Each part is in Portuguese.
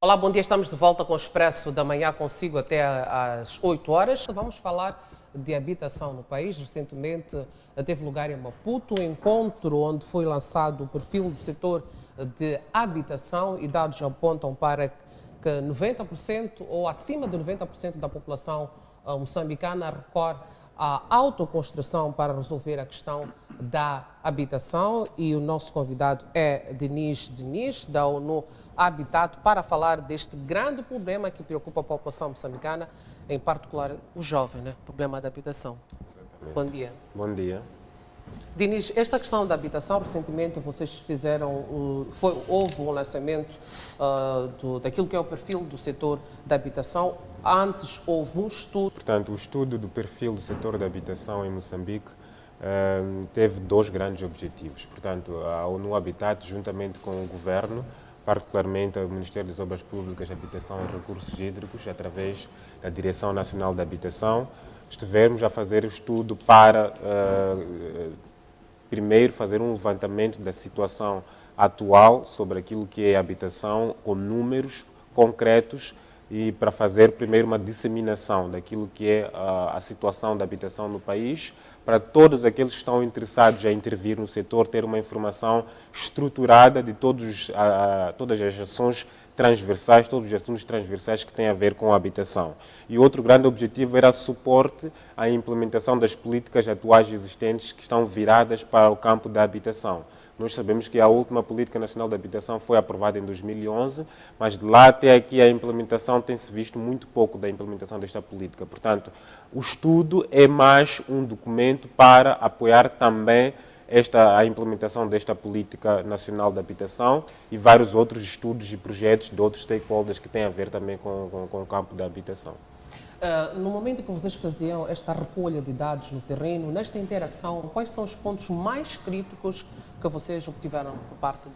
Olá, bom dia. Estamos de volta com o Expresso da Manhã consigo até às 8 horas. Vamos falar de habitação no país. Recentemente teve lugar em Maputo um encontro onde foi lançado o perfil do setor de habitação e dados apontam para que 90% ou acima de 90% da população moçambicana recorre à autoconstrução para resolver a questão da habitação e o nosso convidado é Diniz, da ONU Habitat, para falar deste grande problema que preocupa a população moçambicana, em particular o jovem, né? O problema da habitação. Exatamente. Bom dia. Bom dia. Diniz, esta questão da habitação, recentemente vocês fizeram, houve um lançamento daquilo que é o perfil do setor da habitação. Antes houve um estudo. Portanto, o estudo do perfil do setor da habitação em Moçambique teve dois grandes objetivos. Portanto, a ONU Habitat, juntamente com o governo, particularmente o Ministério das Obras Públicas, Habitação e Recursos Hídricos, através da Direção Nacional da Habitação, estivemos a fazer o estudo para, primeiro, fazer um levantamento da situação atual sobre aquilo que é a habitação, com números concretos, e para fazer primeiro uma disseminação daquilo que é a situação da habitação no país, para todos aqueles que estão interessados a intervir no setor ter uma informação estruturada de todas as ações transversais, todos os assuntos transversais que têm a ver com a habitação. E outro grande objetivo era suporte à implementação das políticas atuais existentes que estão viradas para o campo da habitação. Nós sabemos que a última Política Nacional de Habitação foi aprovada em 2011, mas de lá até aqui a implementação tem-se visto muito pouco da implementação desta política. Portanto, o estudo é mais um documento para apoiar também a implementação desta Política Nacional de Habitação e vários outros estudos e projetos de outros stakeholders que têm a ver também com o campo da habitação. No momento em que vocês faziam esta recolha de dados no terreno, nesta interação, quais são os pontos mais críticos que vocês obtiveram por parte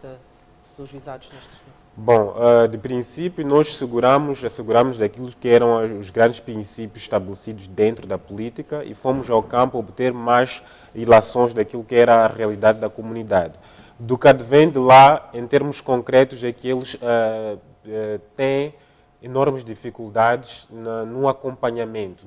dos visados neste estudo? Bom, de princípio nós asseguramos daquilo que eram os grandes princípios estabelecidos dentro da política e fomos ao campo obter mais ilações daquilo que era a realidade da comunidade. Do que advém de lá, em termos concretos, é que eles têm enormes dificuldades no acompanhamento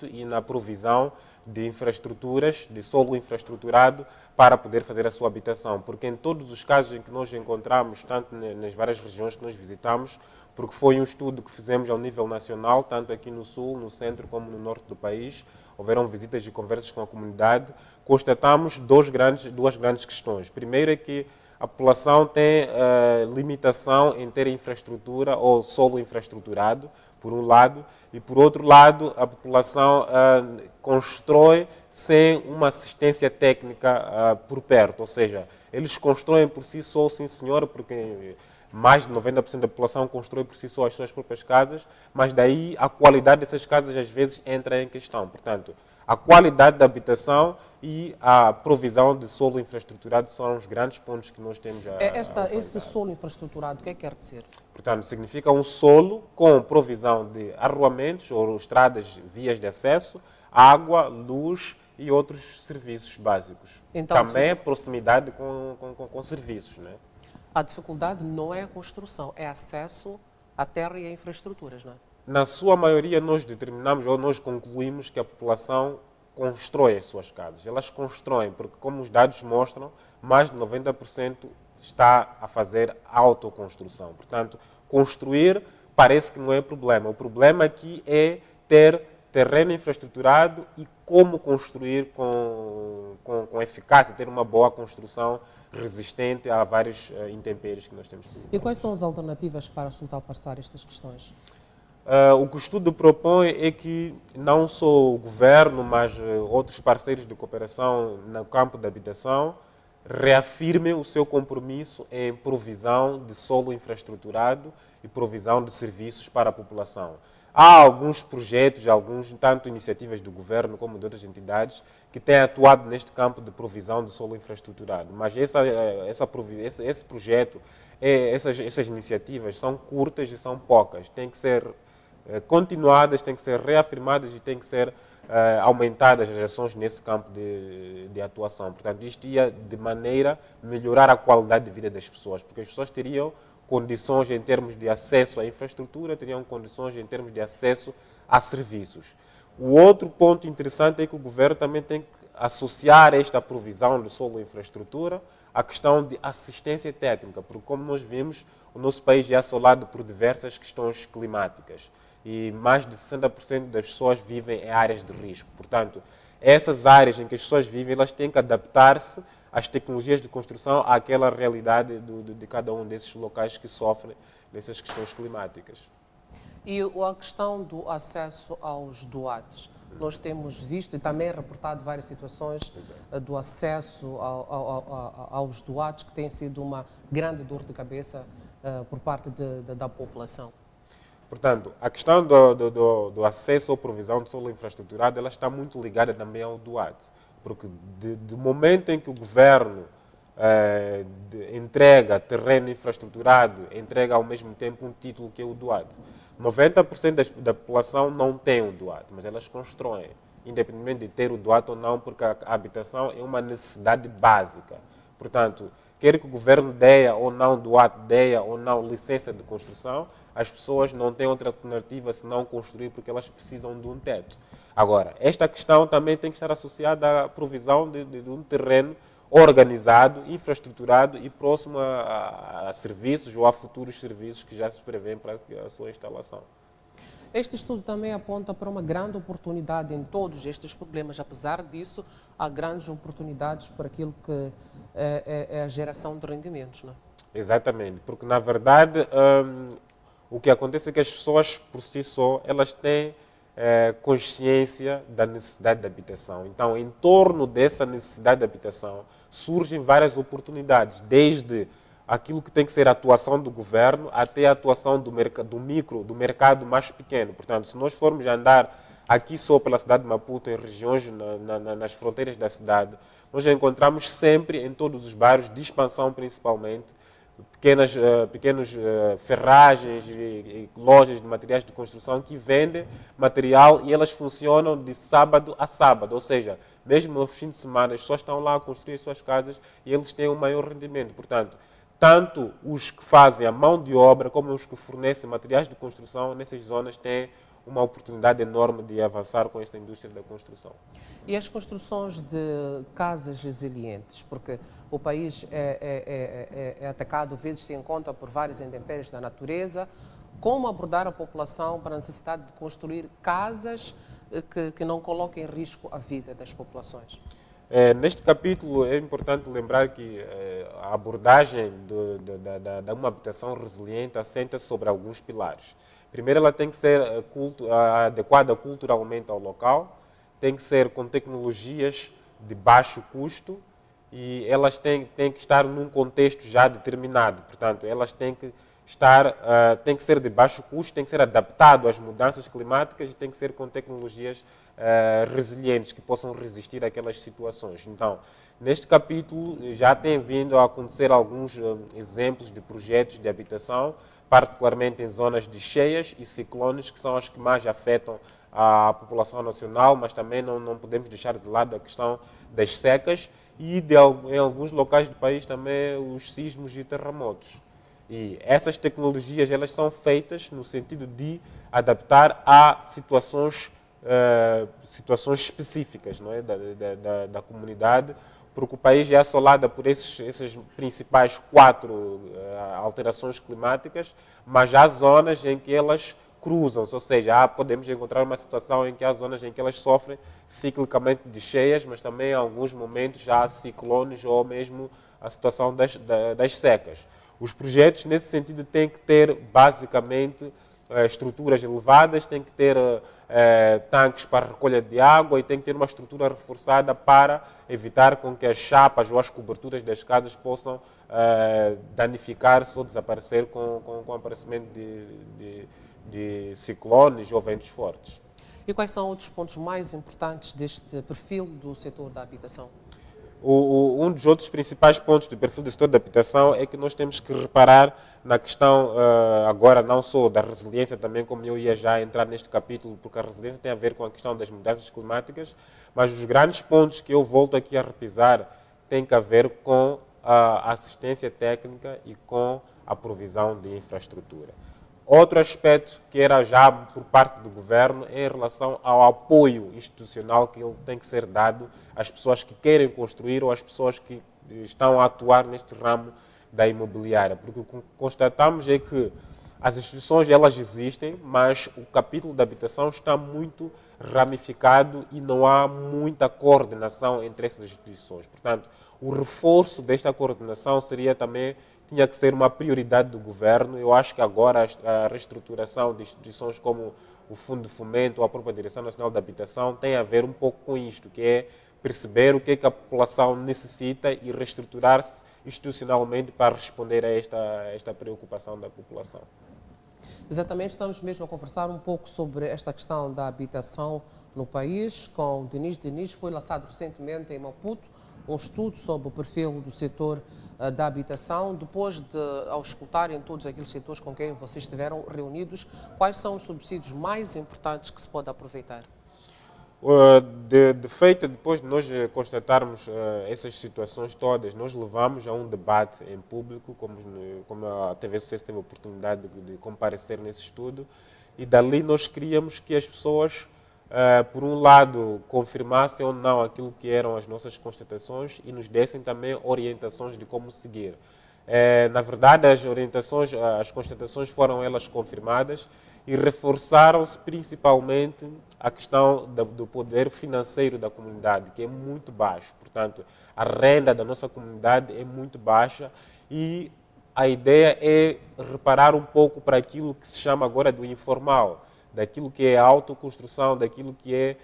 e na provisão de infraestruturas, de solo infraestruturado para poder fazer a sua habitação. Porque em todos os casos em que nós encontramos, tanto nas várias regiões que nós visitamos, porque foi um estudo que fizemos ao nível nacional, tanto aqui no sul, no centro como no norte do país, houveram visitas e conversas com a comunidade, constatamos duas grandes questões. Primeiro é que a população tem limitação em ter infraestrutura ou solo infraestruturado, por um lado, e por outro lado, a população constrói sem uma assistência técnica por perto, ou seja, eles constroem por si só, sim senhor, porque mais de 90% da população constrói por si só as suas próprias casas, mas daí a qualidade dessas casas às vezes entra em questão. Portanto, a qualidade da habitação e a provisão de solo infraestruturado são os grandes pontos que nós temos Esse solo infraestruturado, o que é que quer dizer? Portanto, significa um solo com provisão de arruamentos ou estradas, vias de acesso, água, luz e outros serviços básicos. Então, também proximidade com serviços, né? A dificuldade não é a construção, é acesso à terra e a infraestruturas, não é? Na sua maioria, nós determinamos ou nós concluímos que a população constrói as suas casas. Elas constroem, porque como os dados mostram, mais de 90% está a fazer autoconstrução. Portanto, construir parece que não é problema. O problema aqui é ter terreno infraestruturado e como construir com eficácia, ter uma boa construção resistente a vários intempéries que nós temos. E quais são as alternativas para ultrapassar estas questões? O que o estudo propõe é que não só o governo, mas outros parceiros de cooperação no campo da habitação reafirmem o seu compromisso em provisão de solo infraestruturado e provisão de serviços para a população. Há alguns projetos, tanto iniciativas do governo como de outras entidades, que têm atuado neste campo de provisão de solo infraestruturado. Mas esse projeto, essas iniciativas são curtas e são poucas. Têm que ser continuadas, têm que ser reafirmadas e têm que ser aumentadas as ações nesse campo de atuação. Portanto, isto ia de maneira a melhorar a qualidade de vida das pessoas, porque as pessoas teriam condições em termos de acesso à infraestrutura, teriam condições em termos de acesso a serviços. O outro ponto interessante é que o governo também tem que associar esta provisão de solo e infraestrutura à questão de assistência técnica, porque como nós vimos, o nosso país é assolado por diversas questões climáticas e mais de 60% das pessoas vivem em áreas de risco. Portanto, essas áreas em que as pessoas vivem, elas têm que adaptar-se às tecnologias de construção àquela realidade de cada um desses locais que sofrem dessas questões climáticas. E a questão do acesso aos doados. Nós temos visto e também reportado várias situações do acesso aos doados, que tem sido uma grande dor de cabeça por parte da população. Portanto, a questão do acesso ou provisão de solo infraestruturado, ela está muito ligada também ao doado. Porque do momento em que o governo entrega terreno infraestruturado, entrega ao mesmo tempo um título que é o doado. 90% da população não tem o doado, mas elas constroem, independentemente de ter o doado ou não, porque a habitação é uma necessidade básica. Portanto, quer que o governo dê ou não doado, dê ou não licença de construção, as pessoas não têm outra alternativa senão construir porque elas precisam de um teto. Agora, esta questão também tem que estar associada à provisão de um terreno organizado, infraestruturado e próximo a serviços ou a futuros serviços que já se prevêem para a sua instalação. Este estudo também aponta para uma grande oportunidade em todos estes problemas. Apesar disso, há grandes oportunidades para aquilo que é a geração de rendimentos, não é? Exatamente, porque na verdade o que acontece é que as pessoas por si só, elas têm consciência da necessidade de habitação. Então, em torno dessa necessidade de habitação, surgem várias oportunidades, desde aquilo que tem que ser a atuação do governo até a atuação do mercado mais pequeno. Portanto, se nós formos andar aqui só pela cidade de Maputo, em regiões, nas fronteiras da cidade, nós encontramos sempre, em todos os bairros de expansão principalmente, pequenas ferragens e lojas de materiais de construção que vendem material e elas funcionam de sábado a sábado, ou seja, mesmo no fim de semana as pessoas estão lá a construir as suas casas e eles têm um maior rendimento. Portanto, tanto os que fazem a mão de obra como os que fornecem materiais de construção nessas zonas têm uma oportunidade enorme de avançar com esta indústria da construção. E as construções de casas resilientes, porque o país é atacado, vezes se encontra por várias intempéries da natureza. Como abordar a população para a necessidade de construir casas que não coloquem em risco a vida das populações? Neste capítulo é importante lembrar que a abordagem de uma habitação resiliente assenta-se sobre alguns pilares. Primeiro, ela tem que ser adequada culturalmente ao local, tem que ser com tecnologias de baixo custo e elas têm que estar num contexto já determinado. Portanto, elas têm que ser de baixo custo, têm que ser adaptado às mudanças climáticas e têm que ser com tecnologias resilientes que possam resistir àquelas situações. Então, neste capítulo já tem vindo a acontecer alguns exemplos de projetos de habitação, particularmente em zonas de cheias e ciclones, que são as que mais afetam a população nacional, mas também não podemos deixar de lado a questão das secas e em alguns locais do país também os sismos e terremotos. E essas tecnologias elas são feitas no sentido de adaptar a situações específicas, não é? da comunidade, porque o país é assolado por essas principais 4 alterações climáticas, mas há zonas em que elas cruzam-se, ou seja, podemos encontrar uma situação em que há zonas em que elas sofrem ciclicamente de cheias, mas também em alguns momentos já há ciclones ou mesmo a situação das secas. Os projetos, nesse sentido, têm que ter, basicamente, estruturas elevadas, têm que ter tanques para recolha de água e têm que ter uma estrutura reforçada para evitar com que as chapas ou as coberturas das casas possam danificar-se ou desaparecer com o aparecimento de ciclones ou ventos fortes. E quais são outros pontos mais importantes deste perfil do setor da habitação? Um dos outros principais pontos do perfil do setor da habitação é que nós temos que reparar na questão, agora não só da resiliência, também como eu ia já entrar neste capítulo, porque a resiliência tem a ver com a questão das mudanças climáticas, mas os grandes pontos que eu volto aqui a repisar têm a ver com a assistência técnica e com a provisão de infraestrutura. Outro aspecto que era já por parte do governo é em relação ao apoio institucional que ele tem que ser dado às pessoas que querem construir ou às pessoas que estão a atuar neste ramo da imobiliária. Porque o que constatamos é que as instituições elas existem, mas o capítulo da habitação está muito ramificado e não há muita coordenação entre essas instituições. Portanto, o reforço desta coordenação tinha que ser uma prioridade do governo. Eu acho que agora a reestruturação de instituições como o Fundo de Fomento ou a própria Direção Nacional da Habitação tem a ver um pouco com isto, que é perceber o que é que a população necessita e reestruturar-se institucionalmente para responder a esta preocupação da população. Exatamente, estamos mesmo a conversar um pouco sobre esta questão da habitação no país com Denis. Denis, foi lançado recentemente em Maputo um estudo sobre o perfil do setor da habitação. Depois ao escutarem todos aqueles setores com quem vocês estiveram reunidos, quais são os subsídios mais importantes que se pode aproveitar? De feito, depois de nós constatarmos essas situações todas, nós levamos a um debate em público, como a TV Sucesso teve a oportunidade de comparecer nesse estudo, e dali nós queríamos que as pessoas, por um lado, confirmassem ou não aquilo que eram as nossas constatações e nos dessem também orientações de como seguir. Na verdade, as constatações foram elas confirmadas e reforçaram-se principalmente a questão do poder financeiro da comunidade, que é muito baixo. Portanto, a renda da nossa comunidade é muito baixa e a ideia é reparar um pouco para aquilo que se chama agora do informal, daquilo que é a autoconstrução, daquilo que é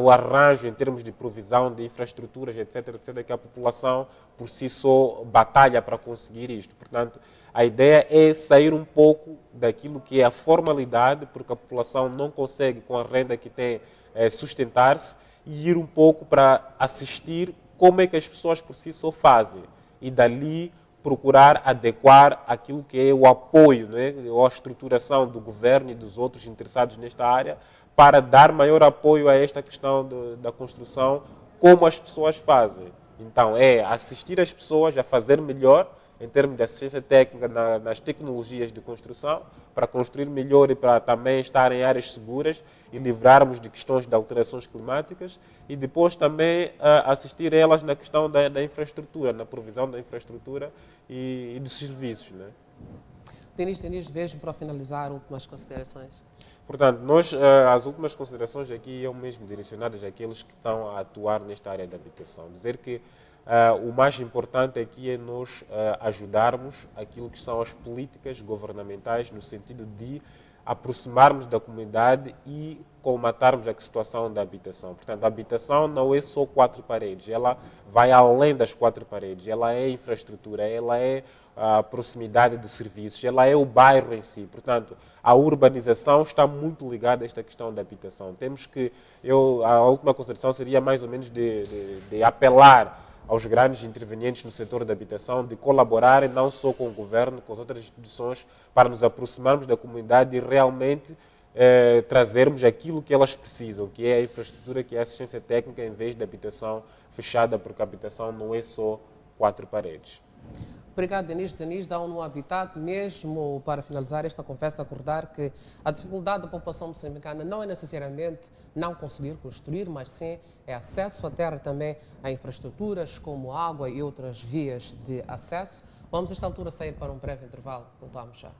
o arranjo em termos de provisão de infraestruturas, etc., que a população por si só batalha para conseguir isto. Portanto, a ideia é sair um pouco daquilo que é a formalidade, porque a população não consegue, com a renda que tem, sustentar-se, e ir um pouco para assistir como é que as pessoas por si só fazem. E dali procurar adequar aquilo que é o apoio, né, ou a estruturação do governo e dos outros interessados nesta área, para dar maior apoio a esta questão da construção, como as pessoas fazem. Então, é assistir as pessoas a fazer melhor, em termos de assistência técnica nas tecnologias de construção, para construir melhor e para também estar em áreas seguras e livrarmos de questões de alterações climáticas, e depois também assistir elas na questão da infraestrutura, na provisão da infraestrutura e dos serviços. Né? Denis, mesmo para finalizar, últimas considerações. Portanto, as últimas considerações aqui iam mesmo direcionadas àqueles que estão a atuar nesta área da habitação. Dizer que o mais importante aqui é nós ajudarmos aquilo que são as políticas governamentais no sentido de aproximarmos da comunidade e colmatarmos a situação da habitação. Portanto, a habitação não é só 4 paredes, ela vai além das 4 paredes, ela é infraestrutura, ela é a proximidade de serviços, ela é o bairro em si. Portanto, a urbanização está muito ligada a esta questão da habitação. A última consideração seria mais ou menos de apelar aos grandes intervenientes no setor da habitação de colaborarem não só com o governo, com as outras instituições, para nos aproximarmos da comunidade e realmente trazermos aquilo que elas precisam, que é a infraestrutura, que é a assistência técnica, em vez de habitação fechada, porque a habitação não é só 4 paredes. Obrigado, Denis. Denis, da ONU Habitat, mesmo para finalizar esta conversa, acordar que a dificuldade da população moçambicana não é necessariamente não conseguir construir, mas sim é acesso à terra, também a infraestruturas como água e outras vias de acesso. Vamos, a esta altura, sair para um breve intervalo. Voltamos já.